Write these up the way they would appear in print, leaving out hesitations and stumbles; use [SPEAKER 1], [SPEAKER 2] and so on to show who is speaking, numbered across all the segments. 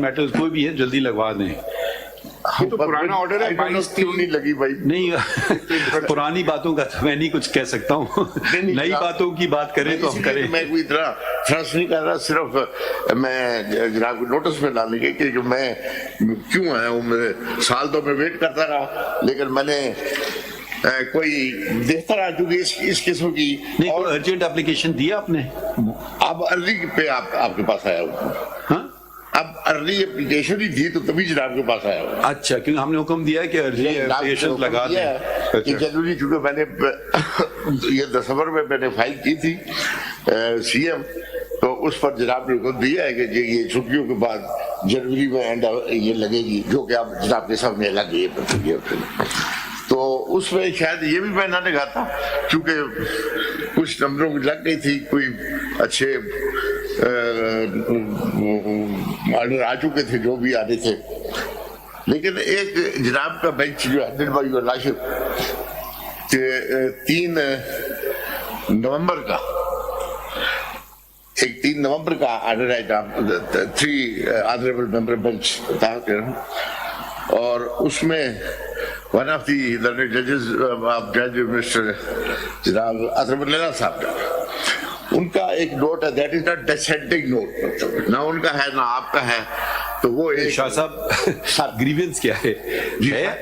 [SPEAKER 1] Matters کوئی بھی ہے جلدی لگوا دیں.
[SPEAKER 2] یہ تو پرانا آرڈر ہے.
[SPEAKER 3] کیوں نہیں لگی بھائی؟
[SPEAKER 1] نہیں پرانی باتوں کا تو میں نہیں کچھ کہہ سکتا ہوں, نئی باتوں کی بات کریں تو ہم کریں.
[SPEAKER 3] میں کوئی اتنا فرض نہیں کر رہا, صرف میں جناب کو نوٹس میں ڈالنے کے کہ میں کیوں آیا ہوں. میرے سال تو میں ویٹ کرتا رہا, لیکن میں نے کوئی دیکھتا رہا کیونکہ اس قسم کی.
[SPEAKER 1] نہیں کوئی ارجنٹ اپلیکیشن دیا آپ نے؟
[SPEAKER 3] اب ارلی پہ آپ کے پاس آیا ہوں.
[SPEAKER 1] ہاں
[SPEAKER 3] اب ارلی اپلیکیشن ہی دی تو تبھی جناب کے پاس آیا ہوں.
[SPEAKER 1] اچھا, کیونکہ ہم نے حکم دیا ہے کہ ارلی اپلیکیشن لگا دیں.
[SPEAKER 3] کہ جنوری چونکہ میں نے یہ دسمبر میں نے فائل کی تھی سی ایم, تو اس پر جناب نے حکم دیا ہے کہ یہ چھٹیوں کے بعد جنوری میں اینڈ یہ لگے گی, جو کہ اب جناب کے سامنے لگ گئی ہے. تو اس میں شاید یہ بھی میں نہ لگا تھا کیونکہ کچھ نمبروں کی لگ گئی تھی, کوئی اچھے آرڈر آ چکے تھے جو بھی آنے تھے. لیکن ایک جناب کا بینچ جو ہے بائی یور لارڈشپ 3 نومبر کا ایک 3 نومبر کا آرڈر ہے جناب, 3 آنریبل ممبر بینچ تھا, اور اس میں ون آف دی لرنڈ ججز آف جج مسٹر جناب اطہر لیلا صاحب کا, ان کا ایک نوٹ ہے, that is not descending note, نہ ان کا ہے نہ آپ کا ہے. تو وہ
[SPEAKER 1] شاہ صاحب گریونس کیا ہے؟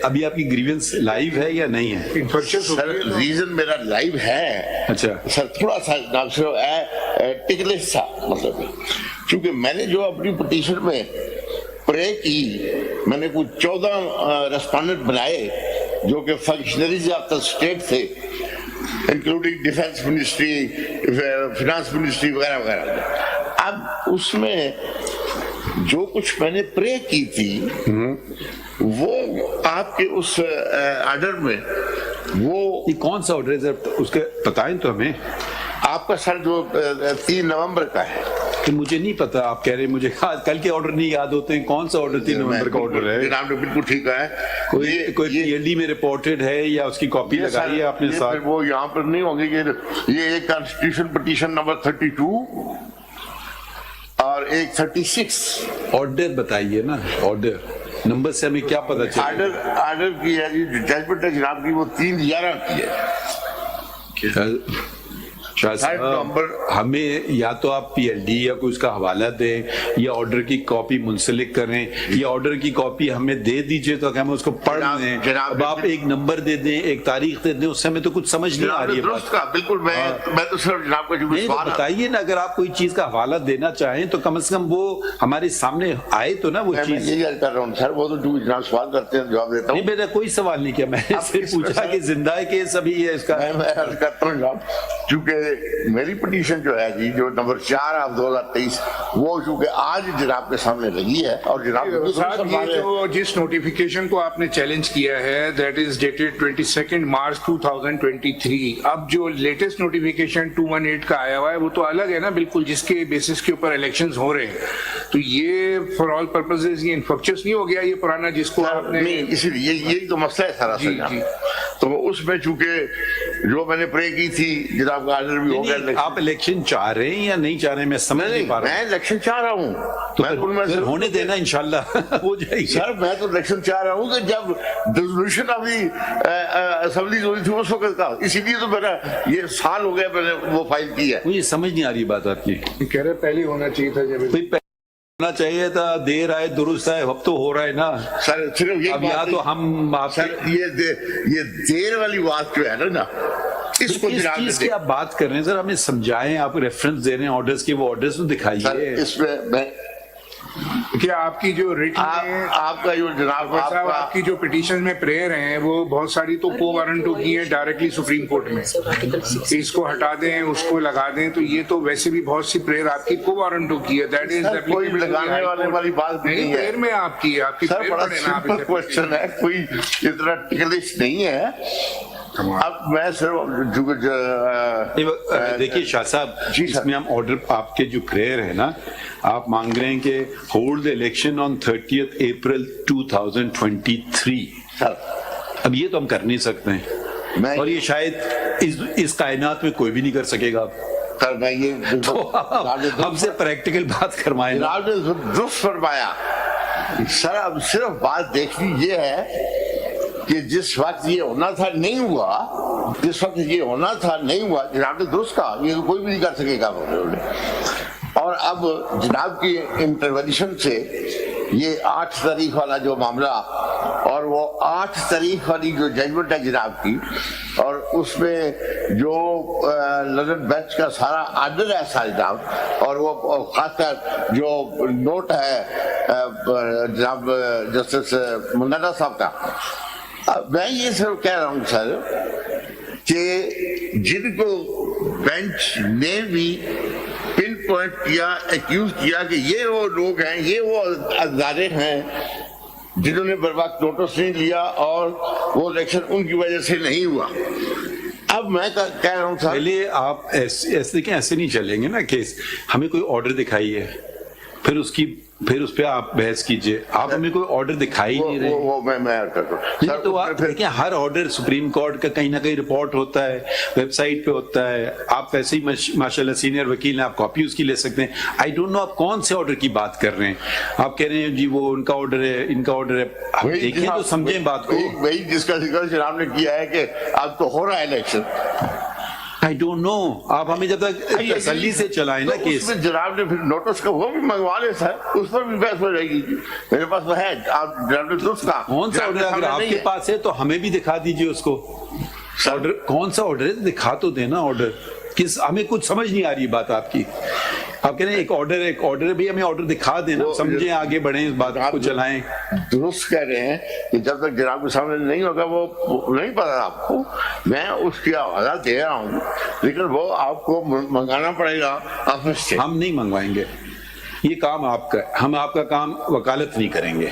[SPEAKER 1] ابھی آپ کی گریونس لائیو ہے یا نہیں ہے؟
[SPEAKER 3] سر ریزن میرا لائیو ہے.
[SPEAKER 1] اچھا
[SPEAKER 3] سر تھوڑا سا نام سے ٹکلش تھا, مطلب چونکہ میں نے جو اپنی پٹیشن میں پرے کی, میں نے کچھ 14 ریسپونڈنٹ بنائے جو کہ فنکشنریز آف دا اسٹیٹ تھے, including defence ministry, finance ministry وغیرہ وغیرہ. اب اس میں جو کچھ میں نے پرے کی تھی وہ آپ کے اس آرڈر میں, وہ
[SPEAKER 1] یہ کون سا آرڈر ہے اس کے بتائیں تو ہمیں.
[SPEAKER 3] آپ کا سر جو 3 نومبر کا ہے,
[SPEAKER 1] کہ مجھے نہیں پتا, آپ کہہ رہے ہیں مجھے کل کے آرڈر نہیں یاد ہوتے ہیں. کون سا آرڈر 3 نومبر کا آرڈر ہے؟
[SPEAKER 3] جناب نے بالکل ٹھیک ہے.
[SPEAKER 1] کوئی پی ایل ڈی میں رپورٹڈ ہے یا اس کی کاپی لگائی ہے آپ نے ساتھ؟
[SPEAKER 3] وہ یہاں پر نہیں ہوں گے کہ یہ ایک کانسٹیٹیوشن پٹیشن نمبر 32 اور ایک 36.
[SPEAKER 1] آرڈر بتائیے نا, آرڈر نمبر سے ہمیں کیا پتا چلے؟
[SPEAKER 3] آرڈر کی ہے جی, ججمنٹ ہے جناب کی وہ 3/11 کی ہے.
[SPEAKER 1] شاہ صاحب ہمیں یا تو آپ پی ایل ڈی یا کوئی اس کا حوالہ دیں یا آرڈر کی کاپی منسلک کریں, یا آرڈر کی کاپی ہمیں دے دیجئے تو ہم اس کو پڑھ لیں. اب آپ ایک نمبر دے دیں, ایک تاریخ دے دیں, اس سے ہمیں تو کچھ سمجھ نہیں آ رہی ہے.
[SPEAKER 3] بالکل میں تو صرف جناب کا جو
[SPEAKER 1] بتائیے نا, اگر آپ کوئی چیز کا حوالہ دینا چاہیں تو کم از کم وہ ہمارے سامنے آئے تو نا وہ چیز.
[SPEAKER 3] میں یہی کر رہا ہوں سر, وہ تو جناب سوال کرتے ہیں جواب دیتا ہوں.
[SPEAKER 1] نہیں, میں نے کوئی سوال نہیں کیا, میں نے صرف پوچھا کہ زندہ ہے کیس ابھی ہے اس کا.
[SPEAKER 3] میں عرض کرتا ہوں جناب, چونکہ میری پٹیشن جو ہے جی جو نمبر 4 آف 2023 وہ چونکہ آج جناب کے سامنے لگی ہے, اور جناب
[SPEAKER 2] یہ جو جس نوٹیفیکیشن کو آپ نے چیلنج کیا ہے دیٹ از ڈیٹڈ 22 مارچ 2023. اب جو لیٹسٹ نوٹیفیکیشن 218 کا آیا ہوا ہے وہ تو الگ ہے نا بالکل, جس کے بیسس کے اوپر الیکشنز ہو رہے ہیں. تو یہ فار آل پرپزز یہ انفرکچس نہیں ہو گیا یہ پرانا جس کو آپ نے؟
[SPEAKER 3] اسی لیے یہی تو مسئلہ ہے سارا. جی تو اس میں چونکہ جو میں نے پرے کی تھی جناب کا آرڈر بھی ہو گیا.
[SPEAKER 1] آپ الیکشن چاہ رہے ہیں یا نہیں چاہ رہے ہیں میں سمجھ نہیں پا رہا ہوں.
[SPEAKER 3] میں الیکشن چاہ رہا ہوں,
[SPEAKER 1] تو پھر ہونے دینا انشاءاللہ ہو جائے گی.
[SPEAKER 3] سر میں تو الیکشن چاہ رہا ہوں کہ جب ریزولوشن آف دی اسمبلیز ہوئی تھی اس وقت کا, اسی لیے تو میرا یہ سال ہو گیا میں نے وہ فائل کی ہے.
[SPEAKER 1] مجھے سمجھ نہیں آ رہی بات آپ کی.
[SPEAKER 2] کہہ رہے پہلے ہونا چاہیے تھا, جب
[SPEAKER 1] ہونا چاہیے تھا, دیر آئے درست آئے, اب تو ہو رہا ہے نا
[SPEAKER 3] سر. صرف
[SPEAKER 1] اب یا تو ہم آپ
[SPEAKER 3] یہ دیر والی بات جو ہے نا اس کو
[SPEAKER 1] اس چیز کی آپ بات کر رہے ہیں, سر ہمیں سمجھائیں. آپ ریفرنس دے رہے ہیں آرڈرز کے, وہ آرڈرز تو دکھائیے.
[SPEAKER 3] اس میں
[SPEAKER 2] کیا آپ کی جو ریٹن
[SPEAKER 3] آپ کا جو جناب
[SPEAKER 2] آپ کی جو پٹیشن میں پریئر ہیں وہ بہت ساری تو کو وارنٹوں کی ہیں ڈائریکٹلی سپریم کورٹ میں, اس کو ہٹا دیں اس کو لگا دیں, تو یہ تو ویسے بھی بہت سی پریئر آپ کی کو وارنٹوں کی ہے. دیٹ از
[SPEAKER 3] کوئی لگانے والی بات نہیں ہے.
[SPEAKER 2] پریئر میں آپ کی
[SPEAKER 3] سر بڑا سمپل کوشچن ہے, کوئی اتنا ٹکلش نہیں ہے. اب میں صرف
[SPEAKER 1] دیکھیے شاہ صاحب, اس میں ہم آرڈر آپ کے جو پریئر ہے نا, آپ مانگ رہے ہیں کہ ہولڈ الیکشن آن 30 اپریل 2023. اب یہ تو ہم کر نہیں سکتے ہیں, اور یہ شاید اس کائنات میں کوئی بھی نہیں کر سکے گا.
[SPEAKER 3] میں یہ
[SPEAKER 1] ہم سے پریکٹیکل بات کروائیں.
[SPEAKER 3] درست فرمایا سر اب صرف بات دیکھنی یہ ہے کہ جس وقت یہ ہونا تھا نہیں ہوا، جس وقت یہ ہونا تھا نہیں ہوا، جناب نے درست کہا، یہ کوئی بھی نہیں کر سکے گا. اور اب جناب کی انٹرونیشن سے یہ 8 تاریخ والا جو معاملہ اور وہ 8 تاریخ والی جو ججمنٹ ہے جناب کی، اور اس میں جو لندن بینچ کا سارا آرڈر ہے سارا جناب، اور وہ خاص کر جو نوٹ ہے جناب جسٹس منانا صاحب کا، میں یہ سب کہہ رہا ہوں سر کہ جن کو بینچ نے بھی پن پوائنٹ کیا، ایکیوز کیا کہ یہ وہ لوگ ہیں، یہ وہ ادارے ہیں جنہوں نے بر وقت نوٹس نہیں لیا اور وہ الیکشن ان کی وجہ سے نہیں ہوا. اب میں کہہ رہا ہوں سر،
[SPEAKER 1] پہلے آپ ایسے نہیں چلیں گے نا کہ ہمیں کوئی آرڈر دکھائیے، پھر اس پہ آپ بحث کیجئے. آپ ہمیں کوئی آرڈر دکھائی نہیں رہے.
[SPEAKER 3] وہ میں کرتا ہوں.
[SPEAKER 1] تو آپ دیکھیں ہر آرڈر سپریم کورٹ کا کہیں نہ کہیں رپورٹ ہوتا ہے، ویب سائٹ پہ ہوتا ہے. آپ ویسے ہی ماشاءاللہ سینئر وکیل ہیں، آپ کاپی اس کی لے سکتے ہیں. آئی ڈونٹ نو آپ کون سے آرڈر کی بات کر رہے ہیں. آپ کہہ رہے ہیں جی وہ ان کا آرڈر ہے، ان کا آرڈر ہے. آپ دیکھیں تو سمجھیں بات کو.
[SPEAKER 3] وہی جس کا ذکر جناب نے کیا ہے کہ اب تو ہو رہا ہے الیکشن.
[SPEAKER 1] آئی ڈونٹ نو، آپ ہمیں جب تک تسلی سے چلائیں نا کیس.
[SPEAKER 3] جناب نے پھر نوٹس کا وہ بھی منگوا لے سر، اس پر بھی بحث ہو جائے گی. میرے پاس وہ ہے، آپ جناب نے درست کہا.
[SPEAKER 1] کون سا آرڈر اگر آپ کے پاس ہے تو ہمیں بھی دکھا دیجئے اس کو. آرڈر کون سا آرڈر ہے دکھا تو دینا. آرڈر کس، ہمیں کچھ سمجھ نہیں آ رہی بات آپ کی. آپ کہہ رہے ہیں ایک آرڈر ہے بھی، ہمیں آرڈر دکھا دینا، سمجھیں آگے بڑھیں، اس بات کو چلائیں.
[SPEAKER 3] درست کہہ رہے ہیں کہ جب تک جناب کے سامنے نہیں ہوگا وہ نہیں پتا آپ کو. میں اس کی حوالہ دے رہا ہوں، لیکن وہ آپ کو منگانا پڑے گا آفس سے.
[SPEAKER 1] ہم نہیں منگوائیں گے، یہ کام آپ کا، ہم آپ کا کام وکالت نہیں کریں گے.